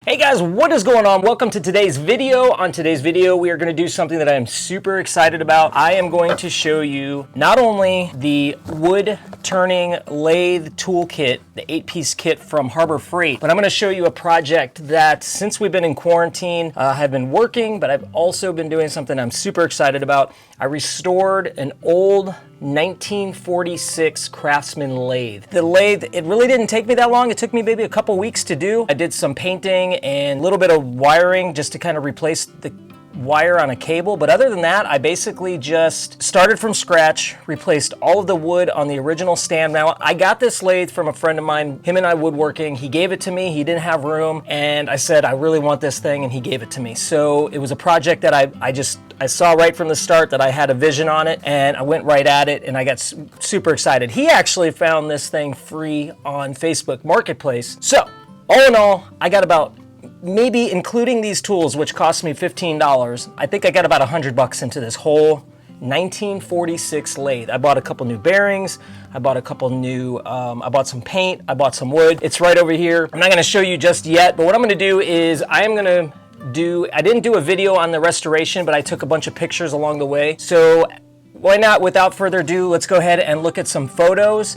Hey guys, what is going on? Welcome to today's video. On today's video, we are going to do something that I am super excited about. I am going to show you not only the wood turning lathe toolkit, the 8-piece kit from Harbor Freight, but I'm going to show you a project that since we've been in quarantine, have been working, but I've also been doing something I'm super excited about. I restored an old 1946 Craftsman Lathe. The lathe, it really didn't take me that long. It took me maybe a couple weeks to do. I did some painting and a little bit of wiring just to kind of replace the wire on a cable, but other than that, I basically just started from scratch, replaced all of the wood on the original stand. Now, I got this lathe from a friend of mine, him and I woodworking. He gave it to me, he didn't have room, and I said, I really want this thing, and he gave it to me. So it was a project that I saw right from the start that I had a vision on it, and I went right at it, and I got super excited. He actually found this thing free on Facebook Marketplace. So, all in all, I got about, maybe including these tools, which cost me $15, I think I got about $100 into this whole 1946 lathe. I bought a couple new bearings, I bought a couple new, I bought some paint, I bought some wood. It's right over here. I'm not gonna show you just yet, but what I'm gonna do is I didn't do a video on the restoration, but I took a bunch of pictures along the way. So why not, without further ado, let's go ahead and look at some photos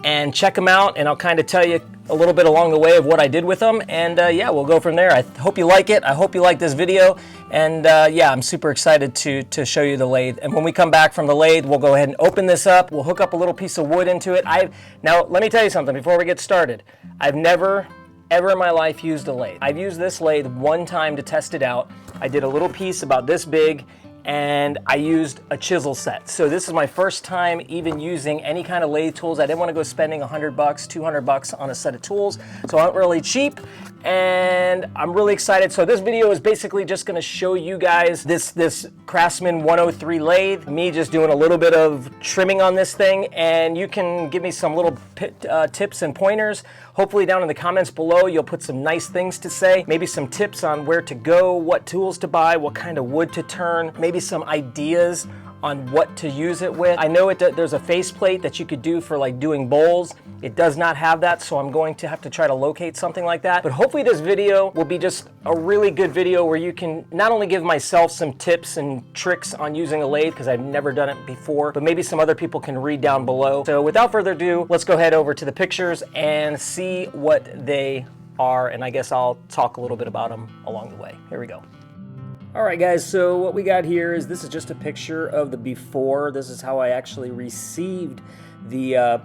and check them out, and I'll kind of tell you a little bit along the way of what I did with them, and yeah, we'll go from there. I hope you like it. I hope you like this video, and yeah, I'm super excited to show you the lathe. And when we come back from the lathe, we'll go ahead and open this up. We'll hook up a little piece of wood into it. Now, let me tell you something before we get started. I've never, ever in my life used a lathe. I've used this lathe one time to test it out. I did a little piece about this big, and I used a chisel set. So this is my first time even using any kind of lathe tools. I didn't want to go spending $100, $200 on a set of tools, so I'm really cheap, and I'm really excited. So this video is basically just going to show you guys this Craftsman 103 lathe, me just doing a little bit of trimming on this thing, and you can give me some little tips and pointers. Hopefully down in the comments below, you'll put some nice things to say, maybe some tips on where to go, what tools to buy, what kind of wood to turn, maybe some ideas on what to use it with. I know there's a faceplate that you could do for like doing bowls. It does not have that, so I'm going to have to try to locate something like that. But hopefully this video will be just a really good video where you can not only give myself some tips and tricks on using a lathe, because I've never done it before, but maybe some other people can read down below. So without further ado, let's go head over to the pictures and see what they are, and I guess I'll talk a little bit about them along the way. Here we go. All right, guys, so what we got here is, this is just a picture of the before. This is how I actually received the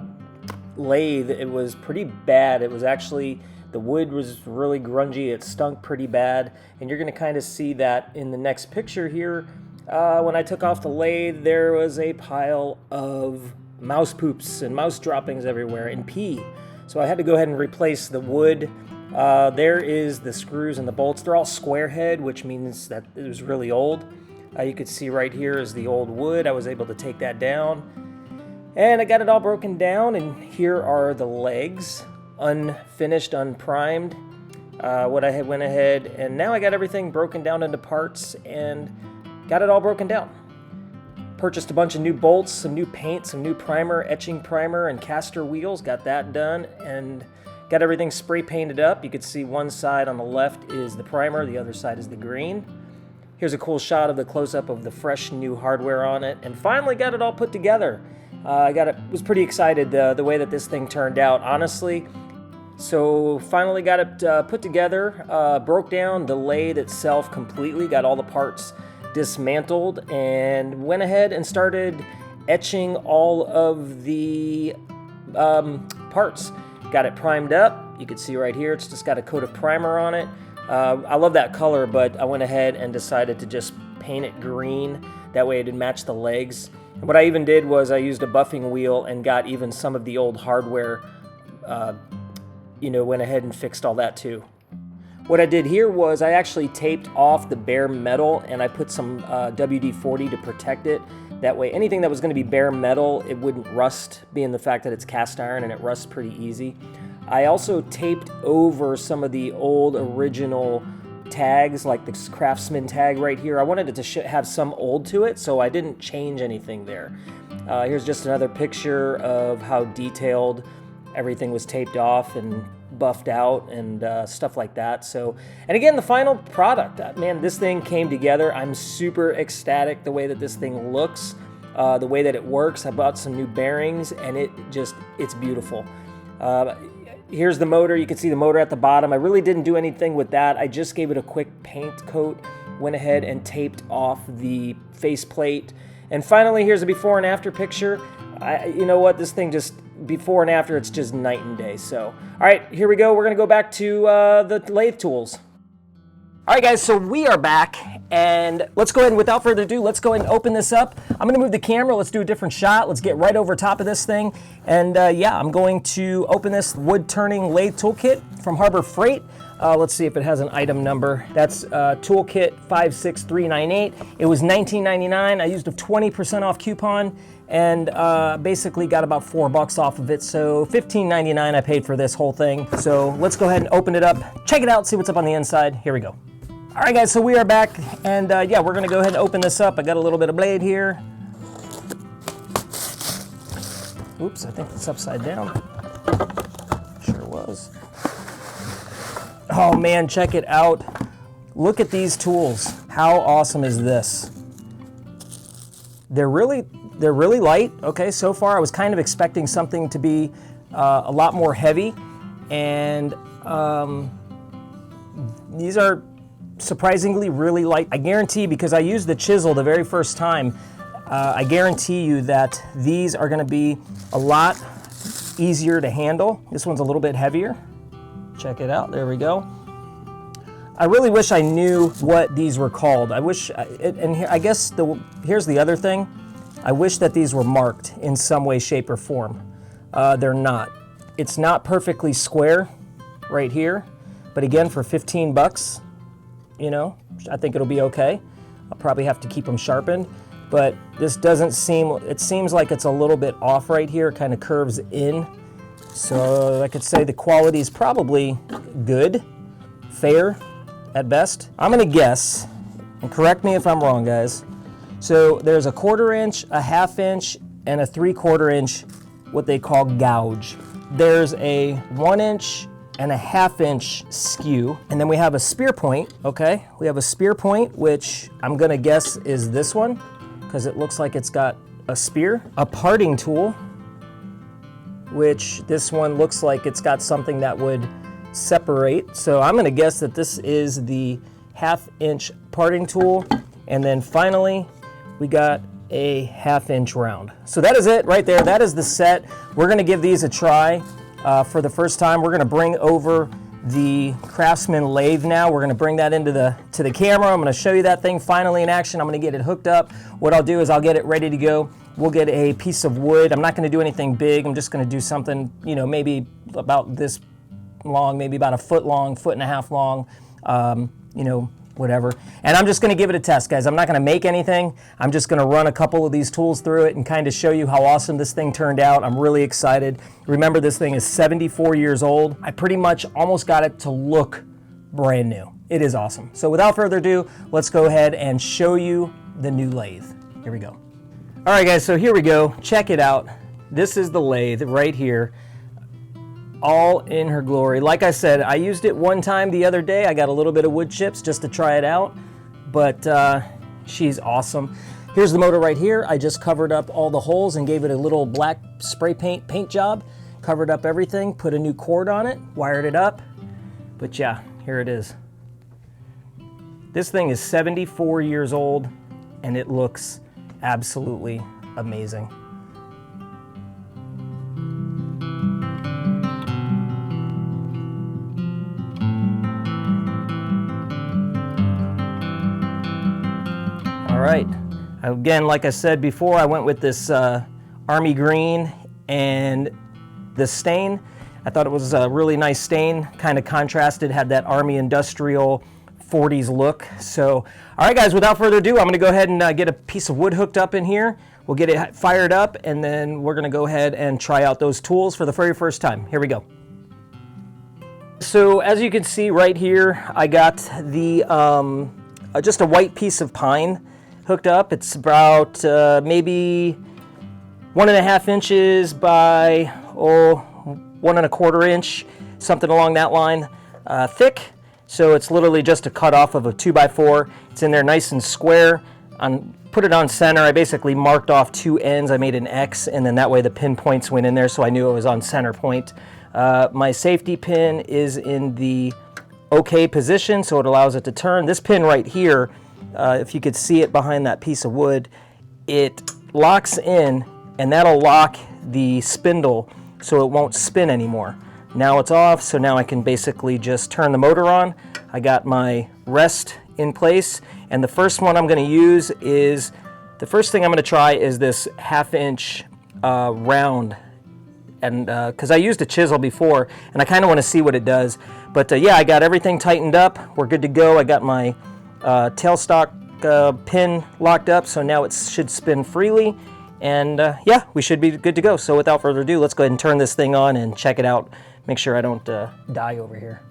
lathe. It was pretty bad. It was actually, the wood was really grungy. It stunk pretty bad, and you're gonna kind of see that in the next picture here. When I took off the lathe, there was a pile of mouse poops and mouse droppings everywhere and pee. So I had to go ahead and replace the wood. There is the screws and the bolts. They're all square head, which means that it was really old. You could see right here is the old wood. I was able to take that down, and I got it all broken down, and here are the legs, unfinished, unprimed. What I had went ahead, and now I got everything broken down into parts and got it all broken down. Purchased a bunch of new bolts, some new paint, some new primer, etching primer, and caster wheels. Got that done, and got everything spray painted up. You can see one side on the left is the primer, the other side is the green. Here's a cool shot of the close-up of the fresh new hardware on it, and finally got it all put together. Was pretty excited the way that this thing turned out, honestly. So finally got it put together, broke down the lathe itself completely, got all the parts dismantled, and went ahead and started etching all of the parts. Got it primed up. You can see right here, it's just got a coat of primer on it. I love that color, but I went ahead and decided to just paint it green. That way it would match the legs. And what I even did was I used a buffing wheel and got even some of the old hardware, went ahead and fixed all that too. What I did here was I actually taped off the bare metal, and I put some WD-40 to protect it. That way, anything that was going to be bare metal, it wouldn't rust, being the fact that it's cast iron and it rusts pretty easy. I also taped over some of the old original tags, like this Craftsman tag right here. I wanted it to have some old to it, so I didn't change anything there. Here's just another picture of how detailed everything was taped off and buffed out and stuff like that. So, and again, the final product, man, this thing came together. I'm super ecstatic the way that this thing looks, the way that it works. I bought some new bearings and it's beautiful. Here's the motor. You can see the motor at the bottom. I really didn't do anything with that. I just gave it a quick paint coat, went ahead and taped off the faceplate. And finally, here's a before and after picture. You know what? This thing just, before and after, it's just night and day. So, all right, here we go. We're going to go back to the lathe tools. All right, guys, so we are back, and let's go ahead and without further ado, let's go ahead and open this up. I'm gonna move the camera, let's do a different shot. Let's get right over top of this thing. And yeah, I'm going to open this wood turning lathe toolkit from Harbor Freight. Let's see if it has an item number. That's toolkit 56398. It was $19.99. I used a 20% off coupon and basically got about $4 off of it. So $15.99 I paid for this whole thing. So let's go ahead and open it up, check it out, see what's up on the inside. Here we go. All right, guys, so we are back, and yeah, we're gonna go ahead and open this up. I got a little bit of blade here. Oops, I think it's upside down. Sure was. Oh man, check it out. Look at these tools. How awesome is this? They're really light. Okay, so far I was kind of expecting something to be a lot more heavy, and these are surprisingly really light. I guarantee, because I used the chisel the very first time, I guarantee you that these are going to be a lot easier to handle. This one's a little bit heavier. Check it out. There we go. I really wish I knew what these were called. I wish, and here, I guess here's the other thing. I wish that these were marked in some way, shape, or form. They're not. It's not perfectly square right here, but again, for 15 bucks, you know, I think it'll be okay. I'll probably have to keep them sharpened, but this doesn't seem, it seems like it's a little bit off right here. It kind of curves in. So I could say the quality is probably good, fair at best. I'm gonna guess, and correct me if I'm wrong, guys. So there's a 1/4 inch, a 1/2 inch, and a 3/4 inch, what they call gouge. There's a 1 inch and a 1/2 inch skew, and then we have a spear point. Okay, we have a spear point, which I'm gonna guess is this one, because it looks like it's got a spear. A parting tool, which this one looks like it's got something that would separate. So I'm gonna guess that this is the 1/2 inch parting tool. And then finally, we got a 1/2 inch round. So that is it right there. That is the set. We're gonna give these a try. For the first time, we're going to bring over the Craftsman Lathe now. We're going to bring that into the camera. I'm going to show you that thing finally in action. I'm going to get it hooked up. What I'll do is I'll get it ready to go. We'll get a piece of wood. I'm not going to do anything big. I'm just going to do something, you know, maybe about this long, maybe about 1 foot long, 1.5 foot long, you know, whatever. And I'm just going to give it a test, guys. I'm not going to make anything. I'm just going to run a couple of these tools through it and kind of show you how awesome this thing turned out. I'm really excited. Remember, this thing is 74 years old. I pretty much almost got it to look brand new. It is awesome. So without further ado, let's go ahead and show you the new lathe. Here we go. All right, guys, so here we go. Check it out. This is the lathe right here, all in her glory. Like I said, I used it one time the other day. I got a little bit of wood chips just to try it out, but she's awesome. Here's the motor right here. I just covered up all the holes and gave it a little black spray paint job. Covered up everything, put a new cord on it, wired it up. But yeah, here it is. This thing is 74 years old and it looks absolutely amazing. All right, again, like I said before, I went with this army green and the stain. I thought it was a really nice stain, kind of contrasted, had that army industrial 40s look. So, all right, guys, without further ado, I'm gonna go ahead and get a piece of wood hooked up in here. We'll get it fired up, and then we're gonna go ahead and try out those tools for the very first time. Here we go. So, as you can see right here, I got the just a white piece of pine hooked up. It's about maybe 1.5 inches by 1 1/4 inch. something along that line, thick. So it's literally just a cut off of a 2x4. It's in there nice and square. Put it on center. I basically marked off 2 ends. I made an X, and then that way the pin points went in there, so I knew it was on center point. My safety pin is in the OK position, so it allows it to turn. This pin right here, if you could see it behind that piece of wood, it locks in, and that'll lock the spindle so it won't spin anymore. Now it's off, so now I can basically just turn the motor on. I got my rest in place, and the first one I'm going to use is, the first thing I'm going to try is this 1/2 inch round, and because I used a chisel before, and I kind of want to see what it does. But yeah, I got everything tightened up. We're good to go. I got my tailstock pin locked up, so now it should spin freely, and yeah, we should be good to go. So without further ado, let's go ahead and turn this thing on and check it out. Make sure I don't die over here.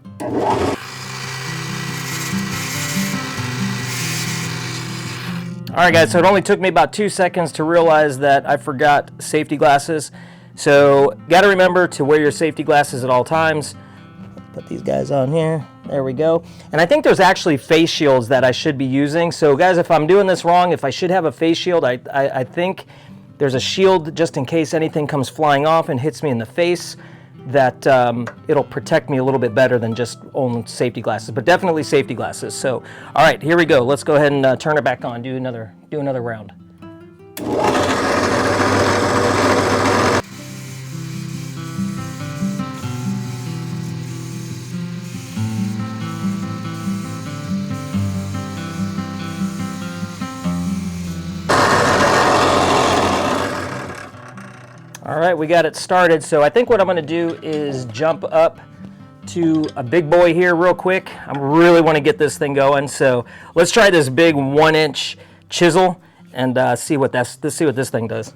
All right, guys, so it only took me about 2 seconds to realize that I forgot safety glasses. So got to remember to wear your safety glasses at all times. Put these guys on here. There we go. And I think there's actually face shields that I should be using. So guys, if I'm doing this wrong, if I should have a face shield, I think there's a shield just in case anything comes flying off and hits me in the face, that it'll protect me a little bit better than just only safety glasses, but definitely safety glasses. So, all right, here we go. Let's go ahead and turn it back on. Do another round. All right, we got it started. So I think what I'm going to do is jump up to a big boy here real quick. I really want to get this thing going. So let's try this big 1-inch chisel and see what this thing does.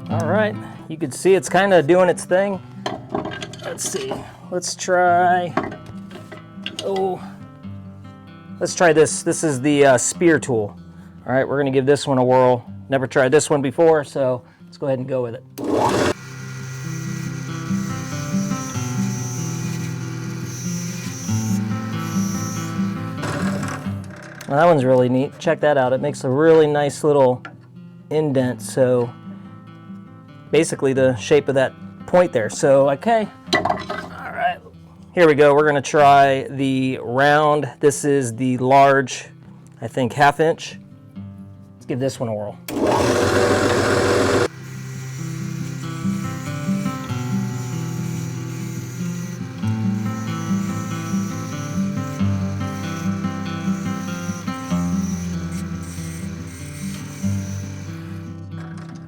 All right, you can see it's kind of doing its thing. Let's see, let's try this. This is the spear tool. All right, we're gonna give this one a whirl. Never tried this one before, so let's go ahead and go with it. Well, that one's really neat. Check that out. It makes a really nice little indent, so basically the shape of that point there. So, okay. All right. Here we go. We're going to try the round. This is the large, I think 1/2 inch. Let's give this one a whirl.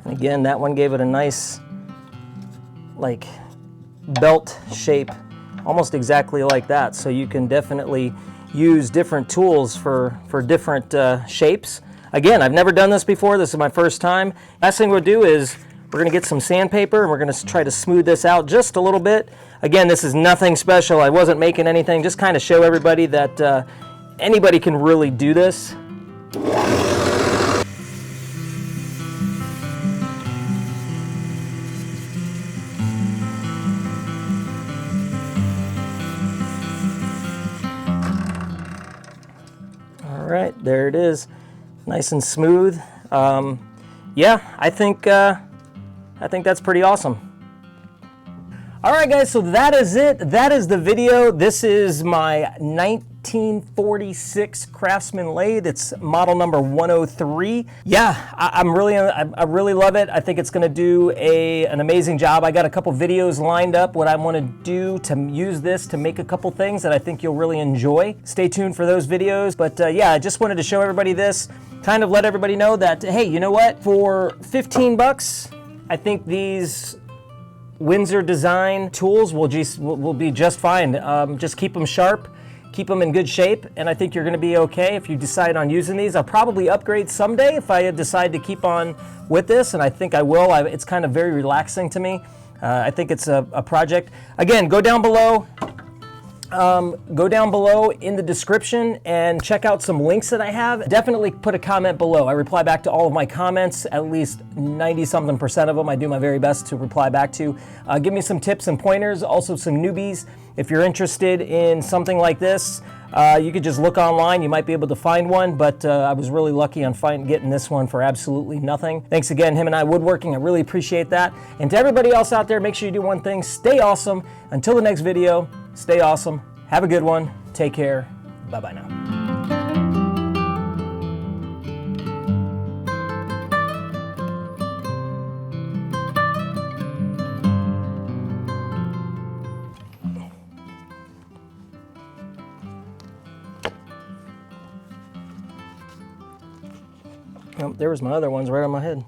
Again, that one gave it a nice, like, belt shape, almost exactly like that. So you can definitely use different tools for different shapes. Again, I've never done this before. This is my first time. Last thing we'll do is we're going to get some sandpaper and we're going to try to smooth this out just a little bit. Again, this is nothing special. I wasn't making anything. Just kind of show everybody that anybody can really do this. All right, there it is, nice and smooth. Yeah, I think that's pretty awesome. All right, guys, so that is it. That is the video. This is my 1946 Craftsman Lathe. It's model number 103. Yeah, I really love it. I think it's going to do an amazing job. I got a couple videos lined up what I want to do to use this to make a couple things that I think you'll really enjoy. Stay tuned for those videos. But yeah, I just wanted to show everybody this, kind of let everybody know that, hey, you know what? For 15 bucks, I think these Windsor design tools will be just fine. Just keep them sharp, keep them in good shape, and I think you're gonna be okay if you decide on using these. I'll probably upgrade someday if I decide to keep on with this, and I think I will. It's kind of very relaxing to me. I think it's a project. Again, go down below. Go down below in the description and check out some links that I have. Definitely put a comment below. I reply back to all of my comments, at least 90-something% of them. I do my very best to reply back to. Give me some tips and pointers, also some newbies. If you're interested in something like this, you could just look online. You might be able to find one, but I was really lucky on getting this one for absolutely nothing. Thanks again, Him and I Woodworking. I really appreciate that. And to everybody else out there, make sure you do one thing. Stay awesome. Until the next video, stay awesome. Have a good one. Take care. Bye-bye now. Oh, there was my other ones right on my head.